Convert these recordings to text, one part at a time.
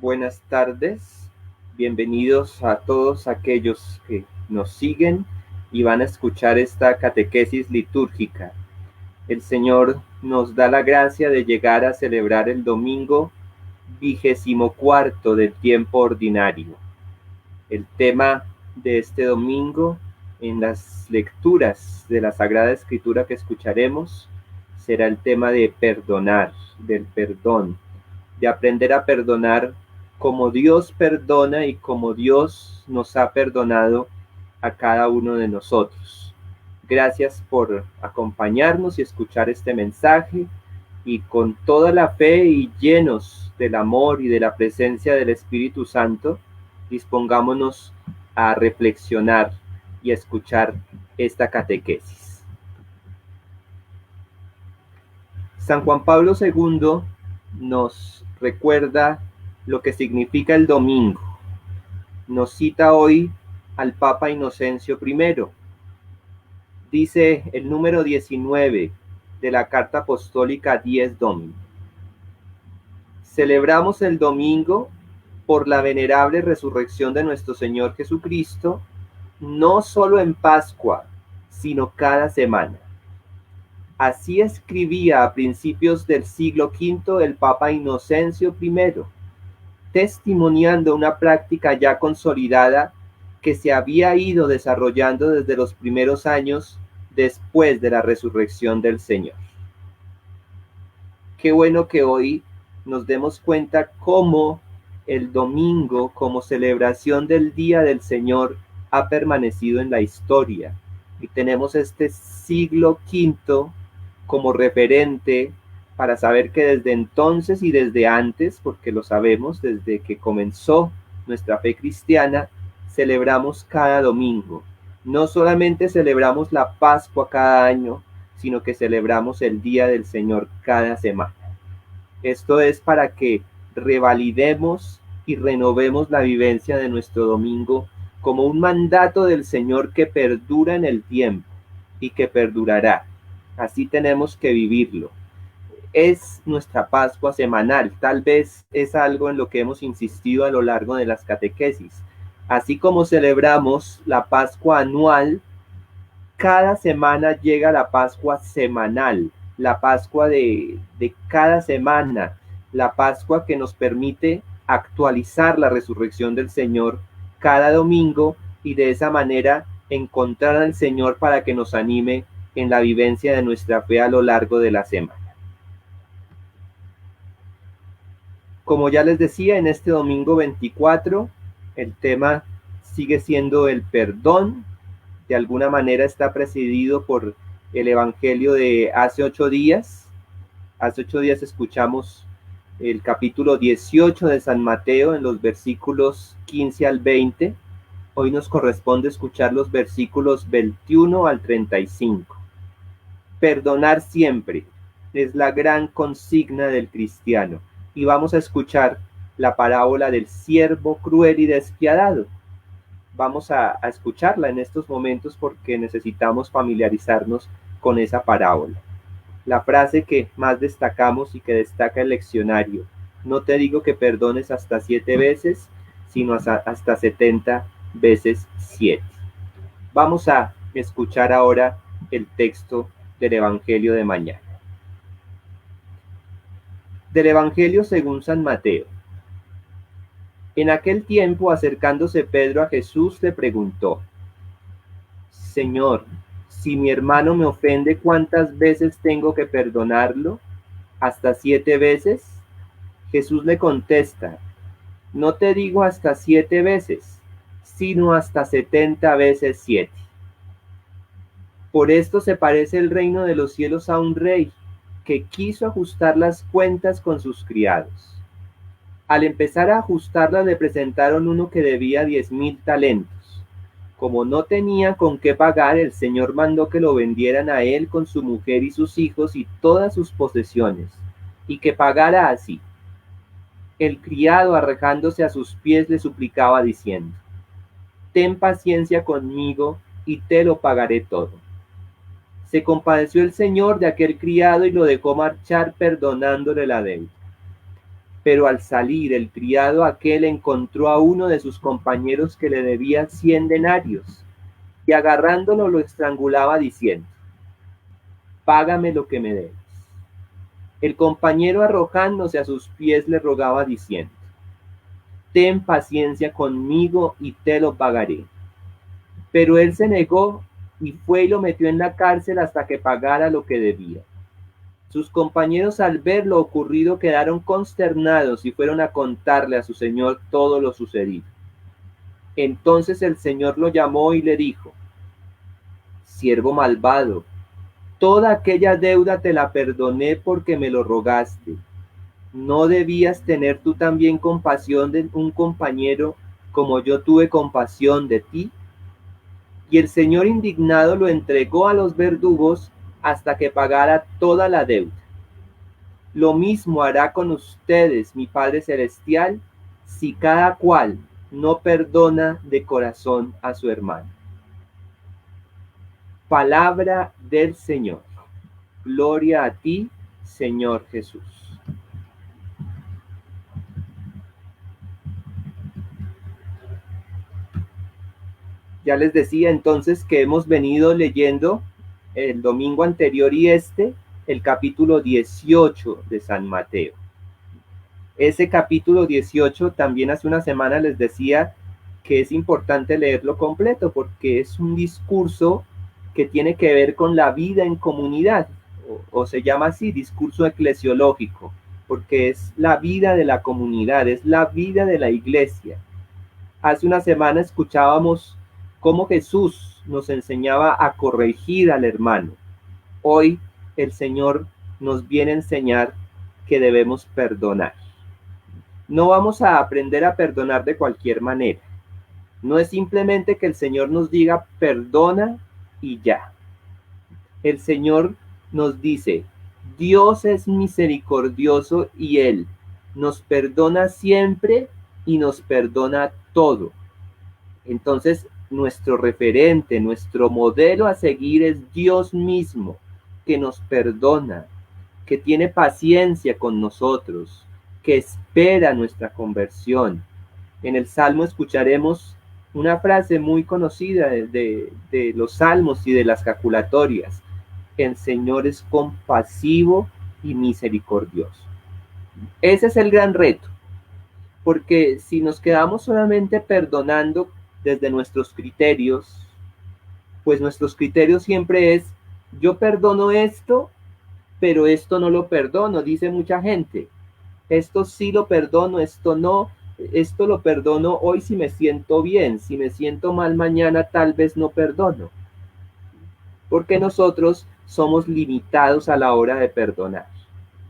Buenas tardes, bienvenidos a todos aquellos que nos siguen y van a escuchar esta catequesis litúrgica. El Señor nos da la gracia de llegar a celebrar el domingo 24 del tiempo ordinario. El tema de este domingo en las lecturas de la Sagrada Escritura que escucharemos será el tema de perdonar, del perdón, de aprender a perdonar como Dios perdona y como Dios nos ha perdonado a cada uno de nosotros. Gracias por acompañarnos y escuchar este mensaje, y con toda la fe y llenos del amor y de la presencia del Espíritu Santo, dispongámonos a reflexionar y a escuchar esta catequesis. San Juan Pablo II nos recuerda lo que significa el domingo. Nos cita hoy al Papa Inocencio I. Dice el número 19 de la Carta Apostólica Dies Domini: celebramos el domingo por la venerable resurrección de nuestro Señor Jesucristo, no solo en Pascua, sino cada semana. Así escribía a principios del siglo V el Papa Inocencio I, testimoniando una práctica ya consolidada que se había ido desarrollando desde los primeros años después de la resurrección del Señor. Qué bueno que hoy nos demos cuenta cómo el domingo, como celebración del Día del Señor, ha permanecido en la historia. Y tenemos este siglo V como referente para saber que desde entonces y desde antes, porque lo sabemos, desde que comenzó nuestra fe cristiana, celebramos cada domingo. No solamente celebramos la Pascua cada año, sino que celebramos el Día del Señor cada semana. Esto es para que revalidemos y renovemos la vivencia de nuestro domingo como un mandato del Señor que perdura en el tiempo y que perdurará. Así tenemos que vivirlo. Es nuestra Pascua semanal, tal vez es algo en lo que hemos insistido a lo largo de las catequesis. Así como celebramos la Pascua anual, cada semana llega la Pascua semanal, la Pascua de cada semana, la Pascua que nos permite actualizar la resurrección del Señor cada domingo y de esa manera encontrar al Señor para que nos anime en la vivencia de nuestra fe a lo largo de la semana. Como ya les decía, en este domingo 24, el tema sigue siendo el perdón. De alguna manera está presidido por el Evangelio de hace 8 días. Hace 8 días escuchamos el capítulo 18 de San Mateo en los versículos 15 al 20. Hoy nos corresponde escuchar los versículos 21 al 35. Perdonar siempre es la gran consigna del cristiano. Y vamos a escuchar la parábola del siervo cruel y despiadado. Vamos a escucharla en estos momentos porque necesitamos familiarizarnos con esa parábola. La frase que más destacamos y que destaca el leccionario: no te digo que perdones hasta 7 veces, sino hasta 70 veces 7. Vamos a escuchar ahora el texto del Evangelio de mañana. Del Evangelio según San Mateo. En aquel tiempo, acercándose Pedro a Jesús, le preguntó: Señor, si mi hermano me ofende, ¿cuántas veces tengo que perdonarlo? ¿Hasta 7 veces? Jesús le contesta: no te digo hasta 7 veces, sino hasta 70 veces 7. Por esto se parece el reino de los cielos a un rey que quiso ajustar las cuentas con sus criados. Al empezar a ajustarlas, le presentaron uno que debía 10,000 talentos. Como no tenía con qué pagar, el Señor mandó que lo vendieran a él con su mujer y sus hijos y todas sus posesiones, y que pagara así. El criado, arrojándose a sus pies, le suplicaba diciendo: ten paciencia conmigo y te lo pagaré todo. Se compadeció el Señor de aquel criado y lo dejó marchar, perdonándole la deuda. Pero al salir, el criado aquel encontró a uno de sus compañeros que le debía 100 denarios, y agarrándolo lo estrangulaba diciendo: págame lo que me debes. El compañero, arrojándose a sus pies, le rogaba diciendo: ten paciencia conmigo y te lo pagaré. Pero él se negó y fue y lo metió en la cárcel hasta que pagara lo que debía. Sus compañeros, al ver lo ocurrido, quedaron consternados y fueron a contarle a su señor todo lo sucedido. Entonces el señor lo llamó y le dijo: siervo malvado, toda aquella deuda te la perdoné porque me lo rogaste. ¿No debías tener tú también compasión de un compañero como yo tuve compasión de ti? Y el señor, indignado, lo entregó a los verdugos hasta que pagara toda la deuda. Lo mismo hará con ustedes mi Padre Celestial, si cada cual no perdona de corazón a su hermano. Palabra del Señor. Gloria a ti, Señor Jesús. Ya les decía entonces que hemos venido leyendo el domingo anterior y el capítulo 18 de San Mateo. Ese capítulo 18 también hace una semana les decía que es importante leerlo completo porque es un discurso que tiene que ver con la vida en comunidad, o se llama así, discurso eclesiológico, porque es la vida de la comunidad, es la vida de la iglesia. Hace una semana escuchábamos cómo Jesús nos enseñaba a corregir al hermano. Hoy el Señor nos viene a enseñar que debemos perdonar. No vamos a aprender a perdonar de cualquier manera. No es simplemente que el Señor nos diga perdona y ya. El Señor nos dice: Dios es misericordioso y Él nos perdona siempre y nos perdona todo. Entonces, nuestro referente, nuestro modelo a seguir es Dios mismo, que nos perdona, que tiene paciencia con nosotros, que espera nuestra conversión. En el Salmo escucharemos una frase muy conocida de los salmos y de las jaculatorias: el Señor es compasivo y misericordioso. Ese es el gran reto, porque si nos quedamos solamente perdonando desde nuestros criterios, pues nuestros criterios siempre es: yo perdono esto, pero esto no lo perdono, dice mucha gente. Esto sí lo perdono, esto no. Esto lo perdono hoy si me siento bien, si me siento mal mañana tal vez no perdono. Porque nosotros somos limitados a la hora de perdonar.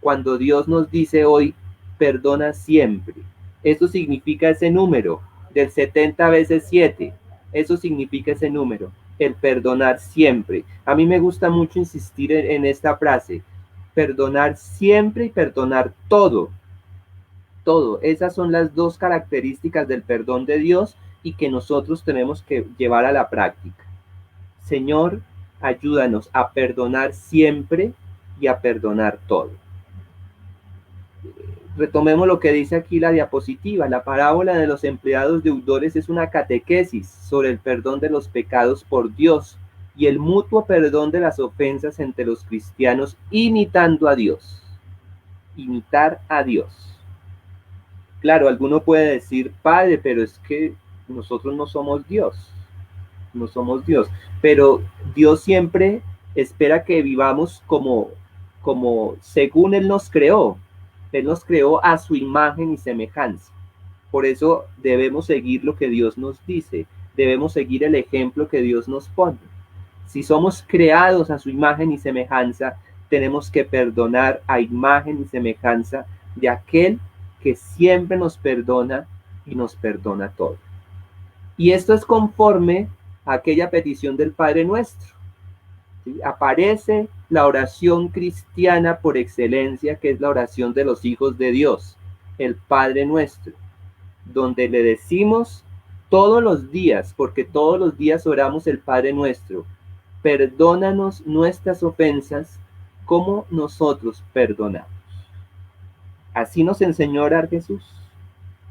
Cuando Dios nos dice hoy, perdona siempre, eso significa ese número del 70 veces 7. Eso significa ese número, el perdonar siempre. A mí me gusta mucho insistir en esta frase: perdonar siempre y perdonar todo. Todo. Esas son las dos características del perdón de Dios y que nosotros tenemos que llevar a la práctica. Señor, ayúdanos a perdonar siempre y a perdonar todo. Retomemos lo que dice aquí la diapositiva. La parábola de los empleados deudores es una catequesis sobre el perdón de los pecados por Dios y el mutuo perdón de las ofensas entre los cristianos, imitando a Dios. Imitar a Dios. Claro, alguno puede decir: Padre, pero es que nosotros no somos Dios. No somos Dios. Pero Dios siempre espera que vivamos como según Él nos creó. Él nos creó a su imagen y semejanza. Por eso debemos seguir lo que Dios nos dice. Debemos seguir el ejemplo que Dios nos pone. Si somos creados a su imagen y semejanza, tenemos que perdonar a imagen y semejanza de aquel que siempre nos perdona y nos perdona todo. Y esto es conforme a aquella petición del Padre Nuestro. ¿Sí? Aparece la oración cristiana por excelencia, que es la oración de los hijos de Dios, el Padre Nuestro, donde le decimos todos los días, porque todos los días oramos el Padre Nuestro: perdónanos nuestras ofensas como nosotros perdonamos. Así nos enseñó a orar Jesús.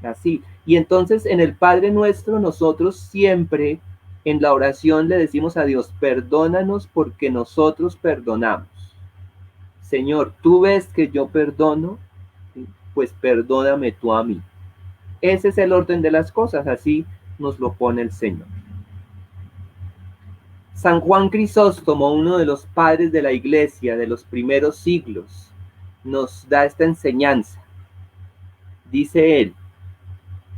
Así. Y entonces en el Padre Nuestro nosotros siempre en la oración le decimos a Dios, perdónanos porque nosotros perdonamos. Señor, tú ves que yo perdono, pues perdóname tú a mí. Ese es el orden de las cosas, así nos lo pone el Señor. San Juan Crisóstomo, uno de los padres de la Iglesia de los primeros siglos, nos da esta enseñanza. Dice él,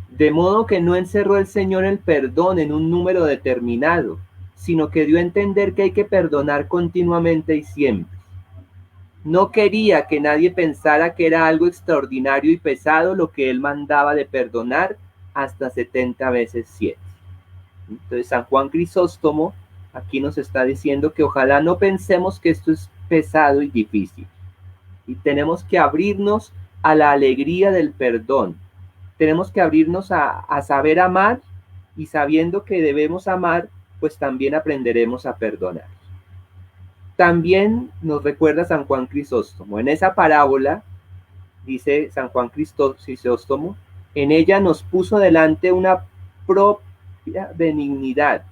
de modo que no encerró el Señor el perdón en un número determinado, sino que dio a entender que hay que perdonar continuamente y siempre. No quería que nadie pensara que era algo extraordinario y pesado lo que él mandaba de perdonar hasta 70 veces 7. Entonces San Juan Crisóstomo aquí nos está diciendo que ojalá no pensemos que esto es pesado y difícil. Y tenemos que abrirnos a la alegría del perdón. Tenemos que abrirnos a saber amar, y sabiendo que debemos amar, pues también aprenderemos a perdonar. También nos recuerda San Juan Crisóstomo. En esa parábola, dice San Juan Crisóstomo, en ella nos puso delante una propia benignidad,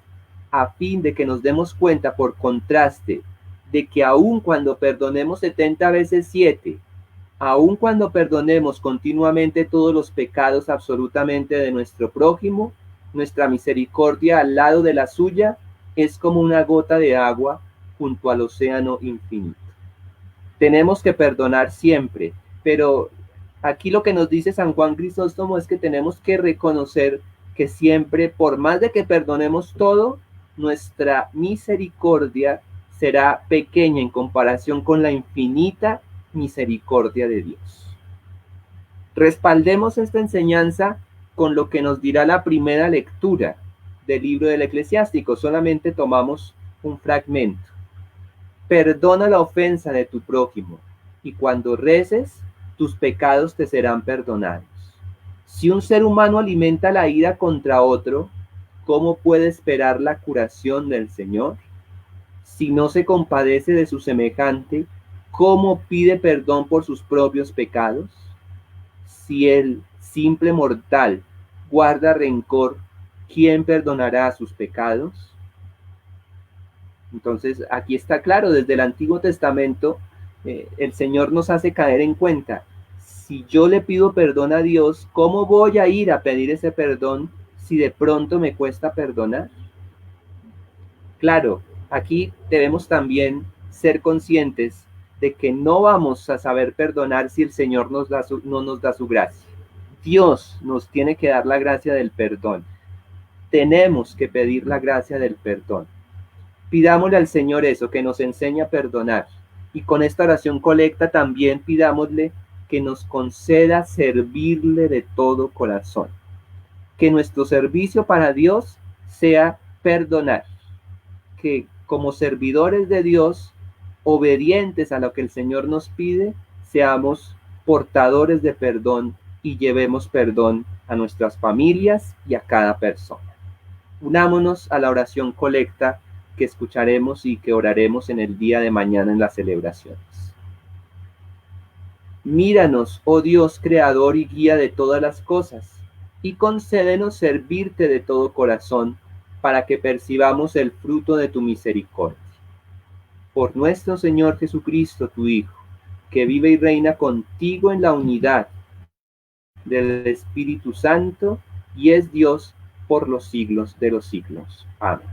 a fin de que nos demos cuenta por contraste de que aun cuando perdonemos 70 veces 7, aun cuando perdonemos continuamente todos los pecados absolutamente de nuestro prójimo, nuestra misericordia al lado de la suya es como una gota de agua junto al océano infinito. Tenemos que perdonar siempre, pero aquí lo que nos dice San Juan Crisóstomo es que tenemos que reconocer que siempre, por más de que perdonemos todo, nuestra misericordia será pequeña en comparación con la infinita misericordia de Dios. Respaldemos esta enseñanza con lo que nos dirá la primera lectura del libro del Eclesiástico. Solamente tomamos un fragmento. Perdona la ofensa de tu prójimo, y cuando reces, tus pecados te serán perdonados. Si un ser humano alimenta la ira contra otro, ¿cómo puede esperar la curación del Señor? Si no se compadece de su semejante, ¿cómo pide perdón por sus propios pecados? Si el simple mortal guarda rencor, ¿quién perdonará sus pecados? Entonces, aquí está claro, desde el Antiguo Testamento, el Señor nos hace caer en cuenta, si yo le pido perdón a Dios, ¿cómo voy a ir a pedir ese perdón si de pronto me cuesta perdonar? Claro, aquí debemos también ser conscientes de que no vamos a saber perdonar si el Señor no nos da su gracia. Dios nos tiene que dar la gracia del perdón. Tenemos que pedir la gracia del perdón. Pidámosle al Señor eso, que nos enseñe a perdonar. Y con esta oración colecta también pidámosle que nos conceda servirle de todo corazón. Que nuestro servicio para Dios sea perdonar. Que como servidores de Dios, obedientes a lo que el Señor nos pide, seamos portadores de perdón y llevemos perdón a nuestras familias y a cada persona. Unámonos a la oración colecta que escucharemos y que oraremos en el día de mañana en las celebraciones. Míranos, oh Dios, creador y guía de todas las cosas, y concédenos servirte de todo corazón, para que percibamos el fruto de tu misericordia. Por nuestro Señor Jesucristo, tu Hijo, que vive y reina contigo en la unidad del Espíritu Santo, y es Dios por los siglos de los siglos. Amén.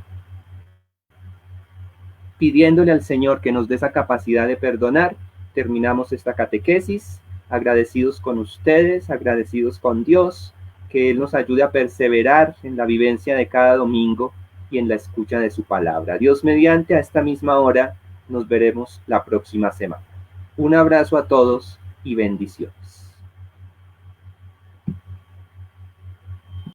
Pidiéndole al Señor que nos dé esa capacidad de perdonar, terminamos esta catequesis, agradecidos con ustedes, agradecidos con Dios, que Él nos ayude a perseverar en la vivencia de cada domingo y en la escucha de su palabra. Dios mediante, a esta misma hora nos veremos la próxima semana. Un abrazo a todos y bendiciones.